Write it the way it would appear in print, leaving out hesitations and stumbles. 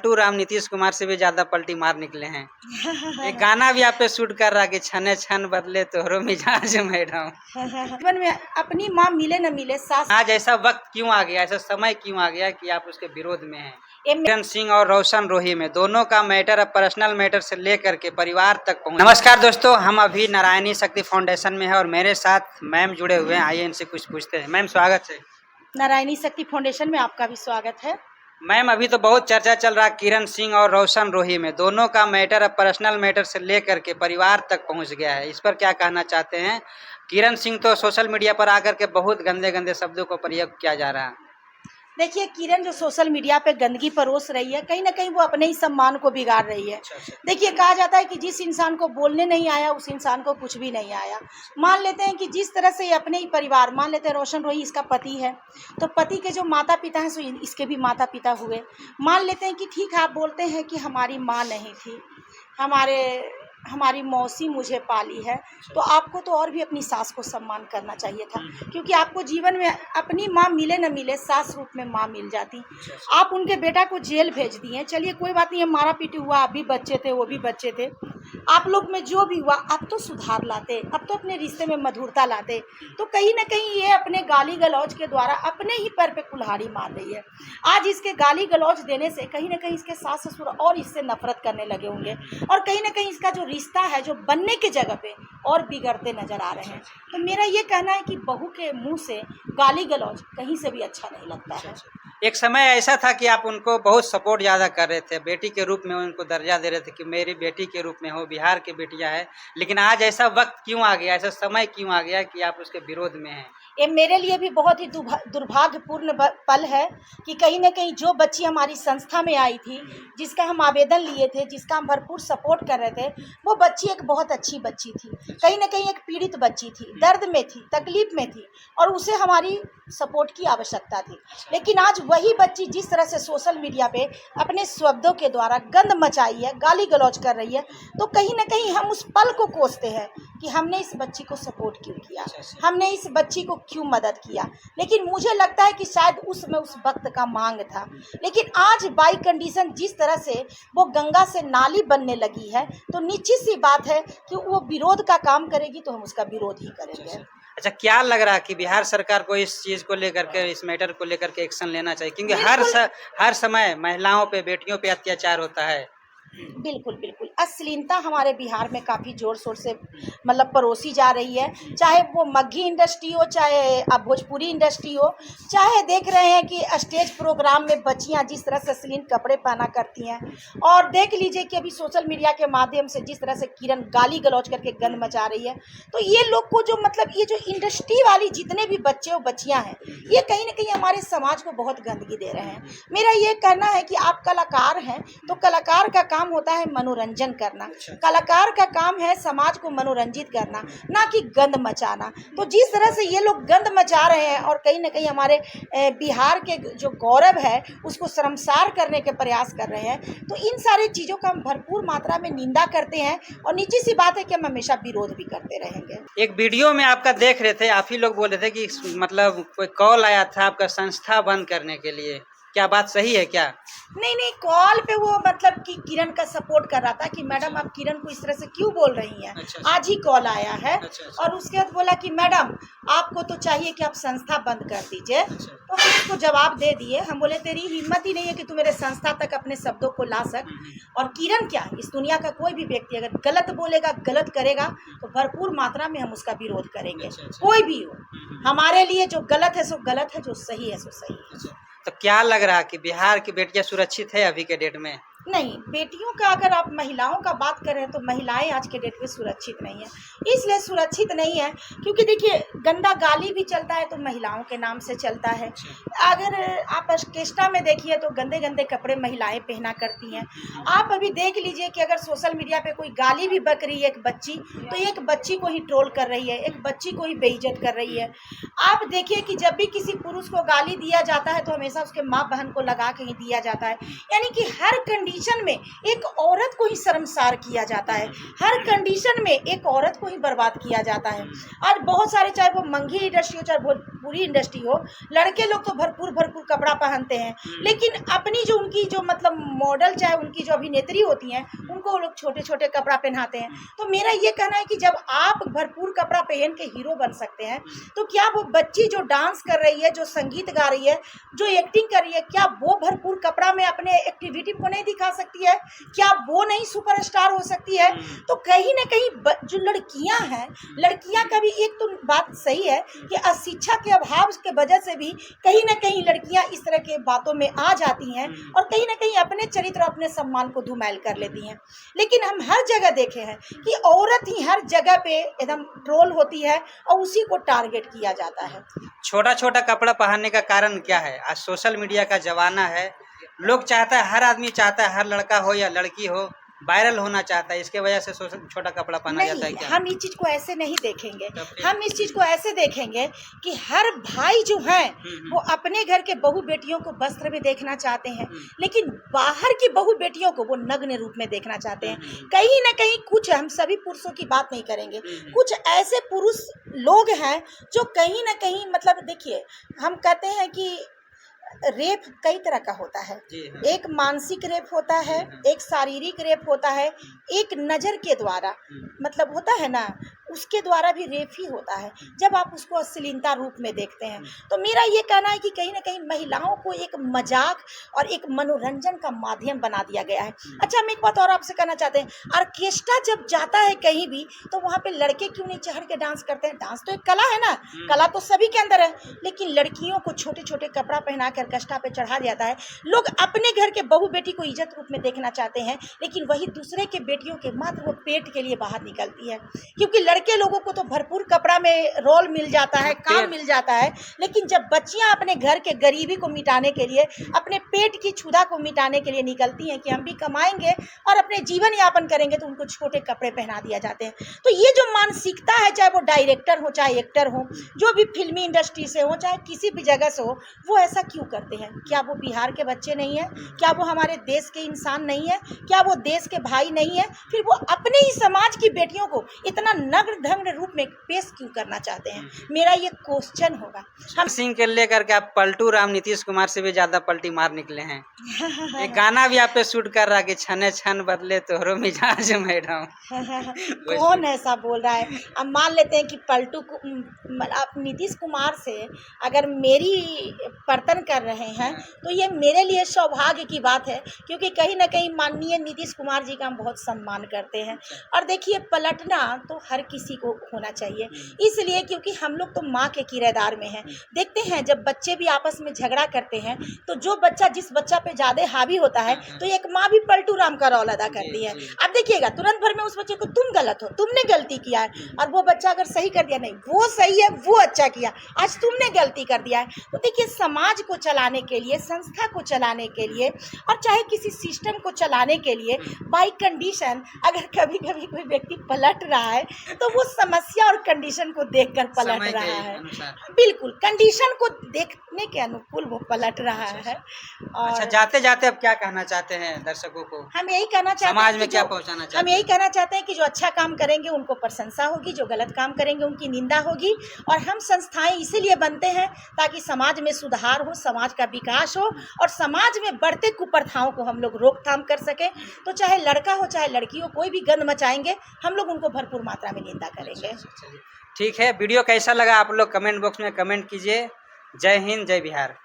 पलटू राम नीतीश कुमार से भी ज्यादा पलटी मार निकले हैं। एक गाना भी आप पे शूट कर रहा है कि छने छन बदले तोहरो मिजाज मैडम। जीवन में अपनी माँ मिले न मिले सास। आज ऐसा वक्त क्यों आ गया, ऐसा समय क्यों आ गया कि आप उसके विरोध में हैं? ये किरण सिंह और रोशन रोही में दोनों का मैटर अब पर्सनल मैटर से लेकर के परिवार तक पहुंच। नमस्कार दोस्तों, हम अभी नारायणी शक्ति फाउंडेशन में है और मेरे साथ मैम जुड़े हुए हैं। आइए इनसे कुछ पूछते हैं। मैम स्वागत है। नारायणी शक्ति फाउंडेशन में आपका भी स्वागत है। मैम अभी तो बहुत चर्चा चल रहा है किरण सिंह और रोशन रोही में, दोनों का मैटर अब पर्सनल मैटर से लेकर के परिवार तक पहुंच गया है। इस पर क्या कहना चाहते हैं? किरण सिंह तो सोशल मीडिया पर आकर के बहुत गंदे गंदे शब्दों को प्रयोग किया जा रहा है। देखिए, किरण जो सोशल मीडिया पे गंदगी परोस रही है, कहीं ना कहीं वो अपने ही सम्मान को बिगाड़ रही है। देखिए, कहा जाता है कि जिस इंसान को बोलने नहीं आया उस इंसान को कुछ भी नहीं आया। मान लेते हैं कि जिस तरह से ये अपने ही परिवार, मान लेते हैं रोशन रोही इसका पति है, तो पति के जो माता पिता हैं सो इसके भी माता पिता हुए। मान लेते हैं कि ठीक है, आप बोलते हैं कि हमारी माँ नहीं थी, हमारी मौसी मुझे पाली है, तो आपको तो और भी अपनी सास को सम्मान करना चाहिए था, क्योंकि आपको जीवन में अपनी माँ मिले न मिले सास रूप में माँ मिल जाती। आप उनके बेटा को जेल भेज दिए। चलिए कोई बात नहीं, मारा पीटी हुआ, आप भी बच्चे थे, वो भी बच्चे थे, आप लोग में जो भी हुआ अब तो सुधार लाते, अब तो अपने रिश्ते में मधुरता लाते। तो कहीं ना कहीं ये अपने गाली गलौज के द्वारा अपने ही पैर पे कुल्हाड़ी मार रही है। आज इसके गाली गलौज देने से कहीं ना कहीं इसके सास ससुर और इससे नफरत करने लगे होंगे, और कहीं ना कहीं इसका जो रिश्ता है जो बनने के जगह पे और बिगड़ते नजर आ रहे हैं। तो मेरा ये कहना है कि बहू के मुंह से गाली गलौज कहीं से भी अच्छा नहीं लगता है। एक समय ऐसा था कि आप उनको बहुत सपोर्ट ज़्यादा कर रहे थे, बेटी के रूप में उनको दर्जा दे रहे थे कि मेरी बेटी के रूप में हो, बिहार की बेटियां हैं। लेकिन आज ऐसा वक्त क्यों आ गया, ऐसा समय क्यों आ गया कि आप उसके विरोध में हैं? ये मेरे लिए भी बहुत ही दुर्भाग्यपूर्ण पल है कि कहीं ना कहीं जो बच्ची हमारी संस्था में आई थी, जिसका हम आवेदन लिए थे, जिसका हम भरपूर सपोर्ट कर रहे थे, वो बच्ची एक बहुत अच्छी बच्ची थी, कहीं ना कहीं एक पीड़ित बच्ची थी, दर्द में थी, तकलीफ में थी, और उसे हमारी सपोर्ट की आवश्यकता थी। लेकिन आज वही बच्ची जिस तरह से सोशल मीडिया पे अपने शब्दों के द्वारा गंद मचाई है, गाली गलौज कर रही है, तो कहीं ना कहीं हम उस पल को कोसते हैं कि हमने इस बच्ची को सपोर्ट क्यों किया, हमने इस बच्ची को क्यों मदद किया। लेकिन मुझे लगता है कि शायद उसमें उस वक्त का मांग था। लेकिन आज बाई कंडीशन जिस तरह से वो गंगा से नाली बनने लगी है, तो निश्चित सी बात है कि वो विरोध का काम करेगी तो हम उसका विरोध ही करेंगे। अच्छा, क्या लग रहा है कि बिहार सरकार को इस चीज़ को लेकर के, इस मैटर को लेकर के एक्शन लेना चाहिए? क्योंकि हर समय महिलाओं पे, बेटियों पे अत्याचार होता है। बिल्कुल बिल्कुल, अश्लीलता हमारे बिहार में काफ़ी ज़ोर शोर से मतलब परोसी जा रही है, चाहे वो मगही इंडस्ट्री हो, चाहे अब भोजपुरी इंडस्ट्री हो, चाहे देख रहे हैं कि स्टेज प्रोग्राम में बच्चियां जिस तरह से अश्लील कपड़े पहना करती हैं, और देख लीजिए कि अभी सोशल मीडिया के माध्यम से जिस तरह से किरण गाली गलौज करके गंद मचा रही है। तो ये लोग को जो मतलब ये जो इंडस्ट्री वाली जितने भी बच्चे और बच्चियाँ हैं, ये कहीं ना कहीं हमारे समाज को बहुत गंदगी दे रहे हैं। मेरा ये कहना है कि आप कलाकार हैं, तो कलाकार का काम होता है मनोरंजन करना, कलाकार का काम है समाज को मनोरंजित करना, ना कि गंद मचाना। तो जिस तरह से ये लोग गंद मचा रहे हैं और कहीं ना कहीं हमारे बिहार के जो गौरव है उसको शर्मसार करने के प्रयास कर रहे हैं, तो इन सारी चीज़ों का हम भरपूर मात्रा में निंदा करते हैं, और निश्चित सी बात है कि हम हमेशा विरोध भी करते रहेंगे। एक वीडियो में आपका देख रहे थे, आप ही लोग बोल रहे थे कि मतलब कोई कॉल आया था आपका संस्था बंद करने के लिए, क्या बात सही है क्या? नहीं, कॉल पे वो मतलब कि किरण का सपोर्ट कर रहा था कि मैडम आप किरण को इस तरह से क्यों बोल रही हैं। अच्छा। आज ही कॉल आया है। अच्छा। और उसके बाद बोला कि मैडम आपको तो चाहिए कि आप संस्था बंद कर दीजिए। तो हम उसको जवाब दे दिए, हम बोले तेरी हिम्मत ही नहीं है कि तू मेरे संस्था तक अपने शब्दों को ला सक। और किरण क्या, इस दुनिया का कोई भी व्यक्ति अगर गलत बोलेगा, गलत करेगा, तो भरपूर मात्रा में हम उसका विरोध करेंगे। कोई भी हो, हमारे लिए जो गलत है सो गलत है, जो सही है सो सही है। तो क्या लग रहा है कि बिहार की बेटियां सुरक्षित है अभी के डेट में? नहीं, बेटियों का अगर आप महिलाओं का बात करें तो महिलाएं आज के डेट में सुरक्षित नहीं है। इसलिए सुरक्षित नहीं है क्योंकि देखिए, गंदा गाली भी चलता है तो महिलाओं के नाम से चलता है। अगर आप ऑर्केस्ट्रा में देखिए तो गंदे गंदे कपड़े महिलाएं पहना करती हैं। आप अभी देख लीजिए कि अगर सोशल मीडिया पे कोई गाली भी बक रही है एक बच्ची, तो एक बच्ची को ही ट्रोल कर रही है, एक बच्ची को ही बेइज्जत कर रही है। आप देखिए कि जब भी किसी पुरुष को गाली दिया जाता है तो हमेशा उसके माँ बहन को लगा के ही दिया जाता है। यानी कि हर कंडीशन कंडीशन में एक औरत को ही शर्मसार किया जाता है, हर कंडीशन में एक औरत को ही बर्बाद किया जाता है। आज बहुत सारे, चाहे वो मंगी इंडस्ट्री हो चाहे भोजपुरी इंडस्ट्री हो, लड़के लोग तो भरपूर भरपूर कपड़ा पहनते हैं, लेकिन अपनी जो उनकी जो मतलब मॉडल चाहे उनकी जो अभिनेत्री होती हैं उनको वो लोग छोटे छोटे कपड़ा पहनाते हैं। तो मेरा ये कहना है कि जब आप भरपूर कपड़ा पहन के हीरो बन सकते हैं, तो क्या वो बच्ची जो डांस कर रही है, जो संगीत गा रही है, जो एक्टिंग कर रही है, क्या वो भरपूर कपड़ा में अपने एक्टिविटी को नहीं दिखा सकती है? क्या वो नहीं सुपरस्टार हो सकती है? तो कहीं ना कहीं जो लड़कियां हैं, लड़कियां का भी एक तो बात सही है कि अशिक्षा के अभाव के वजह से भी कहीं ना कहीं लड़कियां इस तरह के बातों में आ जाती हैं और कहीं ना कहीं अपने चरित्र, अपने सम्मान को धूमिल कर लेती हैं। लेकिन हम हर जगह देखे हैं कि औरत ही हर जगह पे एकदम ट्रोल होती है और उसी को टारगेट किया जाता है। छोटा छोटा कपड़ा पहनने का कारण क्या है? आज सोशल मीडिया का जमाना है, लोग चाहता है, हर आदमी चाहता है, हर लड़का हो या लड़की हो वायरल होना चाहता है, इसके वजह से छोटा कपड़ा पहना जाता है क्या? हम इस चीज को ऐसे नहीं देखेंगे, हम इस चीज को ऐसे देखेंगे कि हर भाई जो हैं वो अपने घर के बहू बेटियों को वस्त्र में देखना चाहते हैं, लेकिन बाहर की बहू बेटियों को वो नग्न रूप में देखना चाहते हैं। कहीं ना कहीं कुछ, हम सभी पुरुषों की बात नहीं करेंगे, कुछ ऐसे पुरुष लोग हैं जो कहीं ना कहीं मतलब देखिए, हम कहते हैं कि रेप कई तरह का होता है, एक मानसिक रेप होता है, एक शारीरिक रेप होता है, एक नज़र के द्वारा मतलब होता है ना, उसके द्वारा भी रेप ही होता है जब आप उसको अश्लीलता रूप में देखते हैं। तो मेरा ये कहना है कि कहीं ना कहीं महिलाओं को एक मजाक और एक मनोरंजन का माध्यम बना दिया गया है। अच्छा, हम एक बात और आपसे कहना चाहते हैं, ऑर्केस्ट्रा जब जाता है कहीं भी तो वहाँ पे लड़के क्यों नहीं चढ़ के डांस करते हैं? डांस तो एक कला है ना, कला तो सभी के अंदर है, लेकिन लड़कियों को छोटे छोटे कपड़ा पहना कर ऑर्केस्ट्रा पे चढ़ा जाता है। लोग अपने घर के बहू बेटी को इज्जत रूप में देखना चाहते हैं, लेकिन वही दूसरे के बेटियों के मात्र वो पेट के लिए बाहर निकलती है, क्योंकि लड़के लोगों को तो भरपूर कपड़ा में रोल मिल जाता है, काम मिल जाता है, लेकिन जब बच्चियां अपने घर के गरीबी को मिटाने के लिए, अपने पेट की क्षुधा को मिटाने के लिए निकलती हैं कि हम भी कमाएंगे और अपने जीवन यापन करेंगे, तो उनको छोटे कपड़े पहना दिया जाते हैं। तो ये जो मानसिकता है, चाहे वो डायरेक्टर हो, चाहे एक्टर हो, जो भी फिल्मी इंडस्ट्री से हो, चाहे किसी भी जगह से हो, वो ऐसा क्यों करते हैं? क्या वो बिहार के बच्चे नहीं है? क्या वो हमारे देश के इंसान नहीं है? क्या वो देश के भाई नहीं है? फिर वो अपने ही समाज की बेटियों को इतना नग्न ढंग रूप में पेश क्यों करना चाहते हैं? मेरा ये क्वेश्चन होगा। हम सिंह के लेकर के आप पलटू राम नीतीश कुमार से भी ज्यादा पलटी मार निकले हैं। एक गाना भी आप पे शूट कर रहा है कि छने छन बदले तोहरो मिजाज मैडम। कौन ऐसा बोल रहा है? अब मान लेते हैं कि पलटू आप नीतीश कुमार से अगर मेरी पर्तन कर रहे हैं तो ये मेरे लिए सौभाग्य की बात है, क्योंकि कहीं ना कहीं माननीय नीतीश कुमार जी का हम बहुत सम्मान करते हैं। और देखिए, पलटना तो हर किसी को होना चाहिए, इसलिए क्योंकि हम लोग तो माँ के किरदार में हैं। देखते हैं जब बच्चे भी आपस में झगड़ा करते हैं तो जो बच्चा जिस बच्चा पे ज़्यादा हावी होता है तो एक माँ भी पलटू राम का रोल अदा करती है। अब देखिएगा, तुरंत भर में उस बच्चे को तुम गलत हो, तुमने गलती किया है, और वो बच्चा अगर सही कर दिया, नहीं वो सही है, वो अच्छा किया, आज तुमने गलती कर दिया है। तो देखिए, समाज को चलाने के लिए, संस्था को चलाने के लिए, और चाहे किसी सिस्टम को चलाने के लिए बाई कंडीशन अगर कभी कभी कोई व्यक्ति पलट रहा है तो वो समस्या और कंडीशन को देखकर पलट रहा है। बिल्कुल, कंडीशन को देखने के अनुकूल वो पलट रहा है। और अच्छा, जाते जाते अब क्या कहना चाहते हैं दर्शकों को? हम यही कहना चाहते हैं, समाज में क्या पहुंचाना चाहते हैं? हम यही कहना चाहते हैं कि जो अच्छा काम करेंगे उनको प्रशंसा होगी, जो गलत काम करेंगे उनकी निंदा होगी। और हम संस्थाएं इसीलिए बनते हैं ताकि समाज में सुधार हो, समाज का विकास हो, और समाज में बढ़ते कुप्रथाओं को हम लोग रोकथाम कर सकें। तो चाहे लड़का हो चाहे लड़की हो, कोई भी गंद मचाएंगे, हम लोग उनको भरपूर मात्रा में निंदा करेंगे। ठीक है, वीडियो कैसा लगा आप लोग कमेंट बॉक्स में कमेंट कीजिए। जय हिंद, जय बिहार।